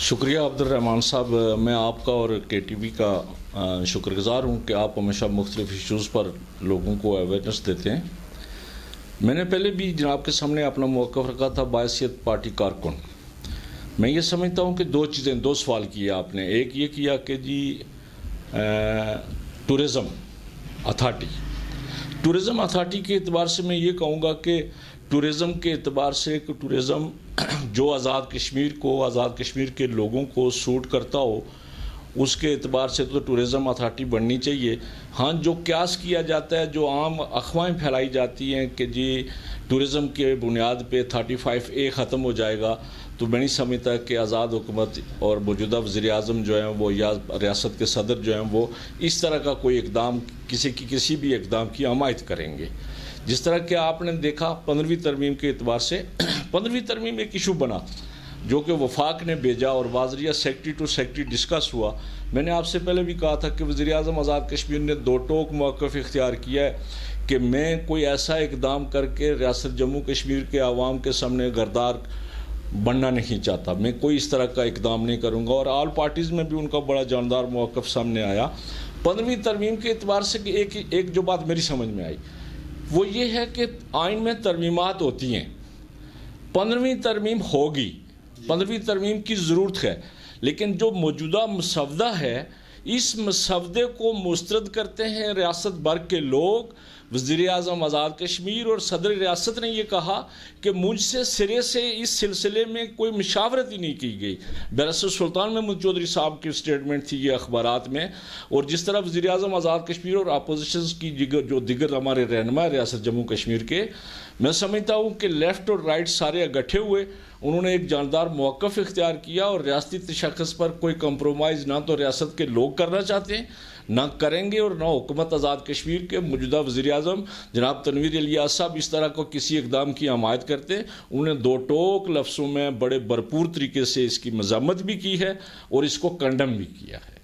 شکریہ عبدالرحمن صاحب، میں آپ کا اور کے ٹی وی کا شکر گزار ہوں کہ آپ ہمیشہ مختلف ایشوز پر لوگوں کو اویئرنیس دیتے ہیں۔ میں نے پہلے بھی جناب کے سامنے اپنا موقف رکھا تھا باحثیت پارٹی کارکن۔ میں یہ سمجھتا ہوں کہ دو سوال کیے آپ نے۔ ایک یہ کیا کہ جی ٹورزم اتھارٹی کے اعتبار سے میں یہ کہوں گا کہ ٹورزم کے اعتبار سے کہ ٹورزم جو آزاد کشمیر کے لوگوں کو سوٹ کرتا ہو اس کے اعتبار سے تو ٹورزم اتھارٹی بننی چاہیے۔ ہاں، جو قیاس کیا جاتا ہے، جو عام افواہیں پھیلائی جاتی ہیں کہ جی ٹورزم کے بنیاد پہ 35A ختم ہو جائے گا، تو میں نہیں سمجھتا کہ آزاد حکومت اور موجودہ وزیر اعظم جو ہیں وہ یا ریاست کے صدر جو ہیں وہ اس طرح کا کوئی اقدام کسی بھی اقدام کی حمایت کریں گے۔ جس طرح کہ آپ نے دیکھا 15ویں ترمیم کے اعتبار سے 15ویں ترمیم ایک ایشو بنا جو کہ وفاق نے بھیجا اور واضح سیکٹری ٹو سیکٹری ڈسکس ہوا۔ میں نے آپ سے پہلے بھی کہا تھا کہ وزیر اعظم آزاد کشمیر نے دو ٹوک موقف اختیار کیا ہے کہ میں کوئی ایسا اقدام کر کے ریاست جموں کشمیر کے عوام کے سامنے غردار بننا نہیں چاہتا، میں کوئی اس طرح کا اقدام نہیں کروں گا، اور آل پارٹیز میں بھی ان کا بڑا جاندار موقف سامنے آیا۔ 15ویں ترمیم کے اعتبار سے ایک جو بات میری سمجھ میں آئی وہ یہ ہے کہ آئین میں ترمیمات ہوتی ہیں، 15ویں ترمیم ہوگی، 15ویں ترمیم کی ضرورت ہے، لیکن جو موجودہ مسودہ ہے اس مسودے کو مسترد کرتے ہیں ریاست بھر کے لوگ۔ وزیر اعظم آزاد کشمیر اور صدر ریاست نے یہ کہا کہ مجھ سے سرے سے اس سلسلے میں کوئی مشاورت ہی نہیں کی گئی۔ بیرسٹر سلطان محمود چودھری صاحب کی سٹیٹمنٹ تھی یہ اخبارات میں، اور جس طرح وزیر اعظم آزاد کشمیر اور اپوزیشنز کی جو دیگر ہمارے رہنما ریاست جموں کشمیر کے، میں سمجھتا ہوں کہ لیفٹ اور رائٹ سارے اکٹھے ہوئے، انہوں نے ایک جاندار موقف اختیار کیا، اور ریاستی تشخص پر کوئی کمپرومائز نہ تو ریاست کے لوگ کرنا چاہتے ہیں، نہ کریں گے، اور نہ حکومت آزاد کشمیر کے موجودہ وزیر اعظم جناب تنویر الیاس صاحب اس طرح کو کسی اقدام کی حمایت کرتے ہیں۔ انہوں نے دو ٹوک لفظوں میں بڑے بھرپور طریقے سے اس کی مذمت بھی کی ہے اور اس کو کنڈم بھی کیا ہے۔